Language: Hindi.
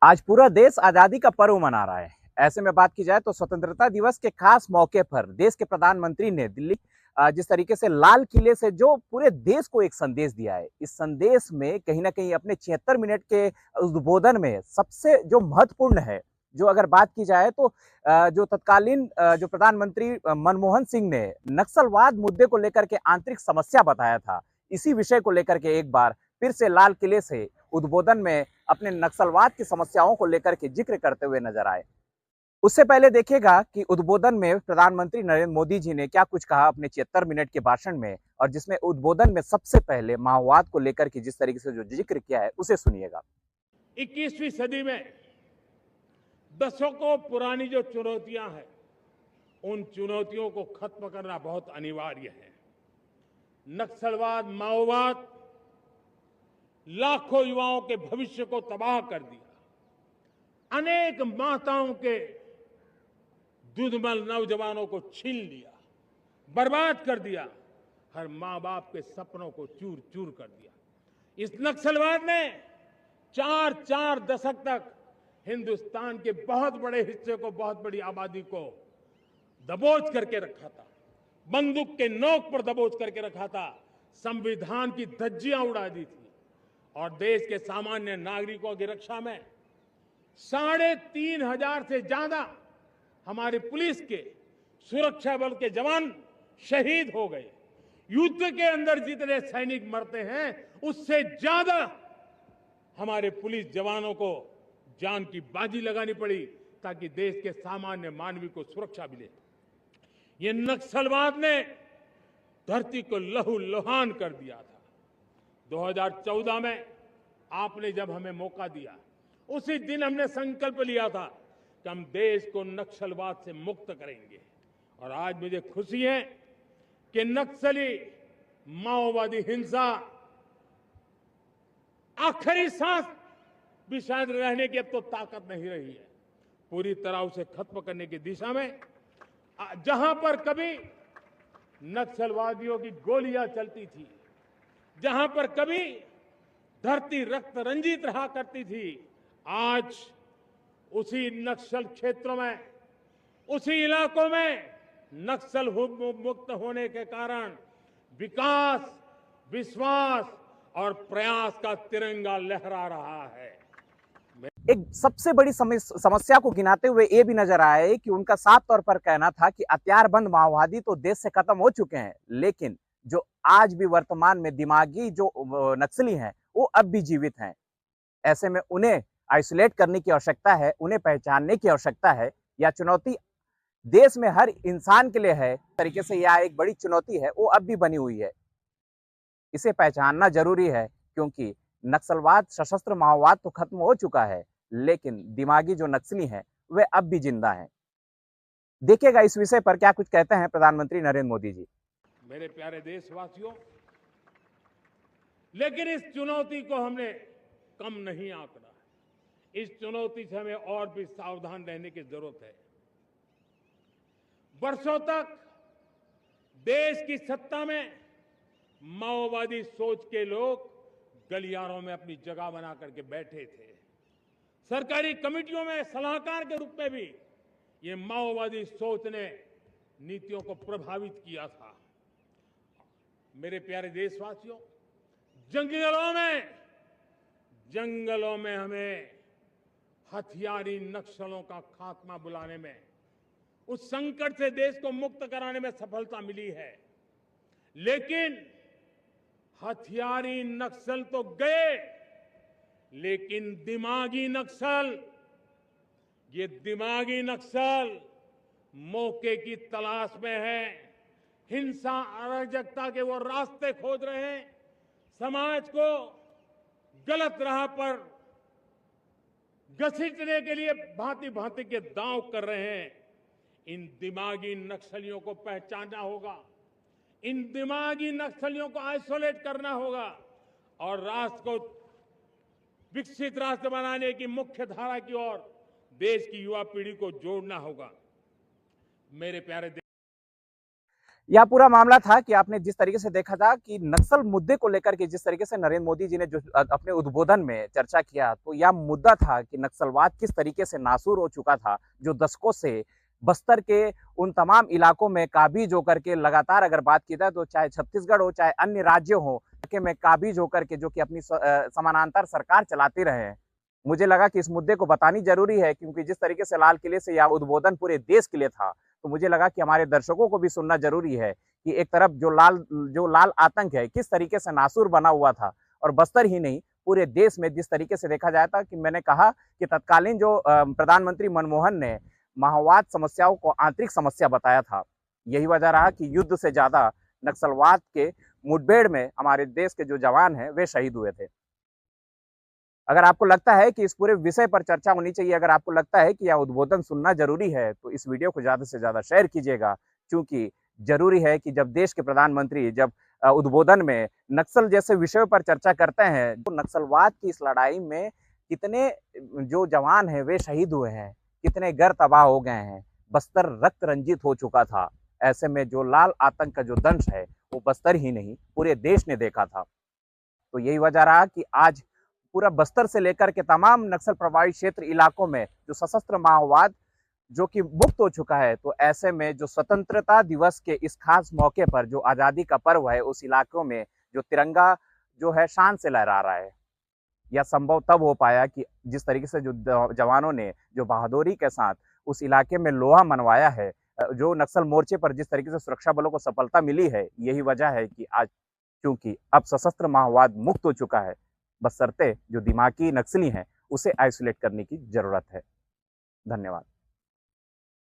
आज पूरा देश आजादी का पर्व मना रहा है। ऐसे में बात की जाए तो स्वतंत्रता दिवस के खास मौके पर देश के प्रधानमंत्री ने दिल्ली जिस तरीके से लाल किले से जो पूरे देश को एक संदेश दिया है, इस संदेश में कहीं ना कहीं अपने 76 मिनट के उद्बोधन में सबसे जो महत्वपूर्ण है, जो अगर बात की जाए तो जो तत्कालीन जो प्रधानमंत्री मनमोहन सिंह ने नक्सलवाद मुद्दे को लेकर के आंतरिक समस्या बताया था, इसी विषय को लेकर के एक बार फिर से लाल किले से उद्बोधन में अपने नक्सलवाद की समस्याओं को लेकर के जिक्र करते हुए नजर आए। उससे पहले देखिएगा कि उद्बोधन में प्रधानमंत्री नरेंद्र मोदी जी ने क्या कुछ कहा अपने 76 मिनट के भाषण में, और जिसमें उद्बोधन में सबसे पहले माओवाद को लेकर के जिस तरीके से जो जिक्र किया है उसे सुनिएगा। 21वीं सदी में दशकों पुरानी जो चुनौतियां हैं, उन चुनौतियों को खत्म करना बहुत अनिवार्य है। नक्सलवाद, माओवाद लाखों युवाओं के भविष्य को तबाह कर दिया, अनेक माताओं के दूधमल नौजवानों को छीन लिया, बर्बाद कर दिया, हर मां बाप के सपनों को चूर चूर कर दिया। इस नक्सलवाद ने चार दशक तक हिंदुस्तान के बहुत बड़े हिस्से को, बहुत बड़ी आबादी को दबोच करके रखा था, बंदूक के नोक पर दबोच करके रखा था, संविधान की धज्जियां उड़ा दी थी और देश के सामान्य नागरिकों की रक्षा में 3,500 से ज्यादा हमारी पुलिस के, सुरक्षा बल के जवान शहीद हो गए। युद्ध के अंदर जितने सैनिक मरते हैं, उससे ज्यादा हमारे पुलिस जवानों को जान की बाजी लगानी पड़ी ताकि देश के सामान्य मानवी को सुरक्षा मिले। ये नक्सलवाद ने धरती को लहूलुहान कर दिया था। 2014 में आपने जब हमें मौका दिया, उसी दिन हमने संकल्प लिया था कि हम देश को नक्सलवाद से मुक्त करेंगे। और आज मुझे खुशी है कि नक्सली माओवादी हिंसा आखिरी सांस भी शायद रहने की अब तो ताकत नहीं रही है। पूरी तरह उसे खत्म करने की दिशा में जहां पर कभी नक्सलवादियों की गोलियां चलती थी, जहां पर कभी धरती रक्त रंजित रहा करती थी, आज उसी नक्सल क्षेत्रों में, उसी इलाकों में नक्सल मुक्त होने के कारण विकास, विश्वास और प्रयास का तिरंगा लहरा रहा है। एक सबसे बड़ी समस्या को गिनाते हुए ये भी नजर आया है कि उनका साफ तौर पर कहना था कि हथियारबंद माओवादी तो देश से खत्म हो चुके हैं, लेकिन जो आज भी वर्तमान में दिमागी जो नक्सली हैं वो अब भी जीवित हैं। ऐसे में उन्हें आइसोलेट करने की आवश्यकता है, उन्हें पहचानने की आवश्यकता है। यह चुनौती देश में हर इंसान के लिए है, तरीके से यह एक बड़ी चुनौती है, वो अब भी बनी हुई है। इसे पहचानना जरूरी है क्योंकि नक्सलवाद, सशस्त्र माओवाद तो खत्म हो चुका है, लेकिन दिमागी जो नक्सली हैं वे अब भी जिंदा हैं। देखिएगा इस विषय पर क्या कुछ कहते हैं प्रधानमंत्री नरेंद्र मोदी जी। मेरे प्यारे देशवासियों, लेकिन इस चुनौती को हमने कम नहीं आंकना है। इस चुनौती से हमें और भी सावधान रहने की जरूरत है। वर्षों तक देश की सत्ता में माओवादी सोच के लोग गलियारों में अपनी जगह बना करके बैठे थे। सरकारी कमेटियों में सलाहकार के रूप में भी ये माओवादी सोच ने नीतियों को प्रभावित किया था। मेरे प्यारे देशवासियों, जंगलों में हमें हथियारी नक्सलों का खात्मा बुलाने में, उस संकट से देश को मुक्त कराने में सफलता मिली है। लेकिन हथियारी नक्सल तो गए, लेकिन दिमागी नक्सल, ये दिमागी नक्सल मौके की तलाश में है, हिंसा, अराजकता के वो रास्ते खोज रहे हैं, समाज को गलत राह पर घसीटने के लिए भांति भांति के दांव कर रहे हैं। इन दिमागी नक्सलियों को पहचानना होगा, इन दिमागी नक्सलियों को आइसोलेट करना होगा और राष्ट्र को विकसित राष्ट्र बनाने की मुख्य धारा की ओर देश की युवा पीढ़ी को जोड़ना होगा। मेरे प्यारे यह पूरा मामला था कि आपने जिस तरीके से देखा था कि नक्सल मुद्दे को लेकर के जिस तरीके से नरेंद्र मोदी जी ने जो अपने उद्बोधन में चर्चा किया, तो यह मुद्दा था कि नक्सलवाद किस तरीके से नासूर हो चुका था, जो दशकों से बस्तर के उन तमाम इलाकों में काबिज होकर के लगातार अगर बात की जाए तो चाहे छत्तीसगढ़ हो, चाहे अन्य राज्य हो, के में काबिज होकर के जो कि अपनी समानांतर सरकार चलाते रहे हैं। मुझे लगा कि इस मुद्दे को बतानी ज़रूरी है क्योंकि जिस तरीके से लाल किले से यह उद्बोधन पूरे देश के लिए था, तो मुझे लगा कि हमारे दर्शकों को भी सुनना ज़रूरी है कि एक तरफ जो लाल आतंक है, किस तरीके से नासूर बना हुआ था और बस्तर ही नहीं, पूरे देश में जिस तरीके से देखा जाता कि मैंने कहा कि तत्कालीन जो प्रधानमंत्री मनमोहन ने माओवाद समस्याओं को आंतरिक समस्या बताया था। यही वजह रहा कि युद्ध से ज़्यादा नक्सलवाद के मुठभेड़ में हमारे देश के जो जवान हैं, वे शहीद हुए थे। अगर आपको लगता है कि इस पूरे विषय पर चर्चा होनी चाहिए, अगर आपको लगता है कि यह उद्बोधन सुनना ज़रूरी है, तो इस वीडियो को ज़्यादा से ज़्यादा शेयर कीजिएगा क्योंकि ज़रूरी है कि जब देश के प्रधानमंत्री जब उद्बोधन में नक्सल जैसे विषयों पर चर्चा करते हैं, तो नक्सलवाद की इस लड़ाई में कितने जो जवान हैं, वे शहीद हुए हैं, कितने घर तबाह हो गए हैं, बस्तर रक्त रंजित हो चुका था। ऐसे में जो लाल आतंक का जो दंश है, वो बस्तर ही नहीं, पूरे देश ने देखा था। तो यही वजह रहा कि आज पूरा बस्तर से लेकर के तमाम नक्सल प्रभावित क्षेत्र इलाकों में जो सशस्त्र माओवाद जो कि मुक्त हो चुका है, तो ऐसे में जो स्वतंत्रता दिवस के इस खास मौके पर जो आज़ादी का पर्व है, उस इलाकों में जो तिरंगा जो है शान से लहरा रहा है। यह संभव तब हो पाया कि जिस तरीके से जो जवानों ने जो बहादुरी के साथ उस इलाके में लोहा मनवाया है, जो नक्सल मोर्चे पर जिस तरीके से सुरक्षा बलों को सफलता मिली है, यही वजह है कि आज क्योंकि अब सशस्त्र माओवाद मुक्त हो चुका है, बशर्ते जो दिमागी नक्सली हैं, उसे आइसोलेट करने की ज़रूरत है। धन्यवाद।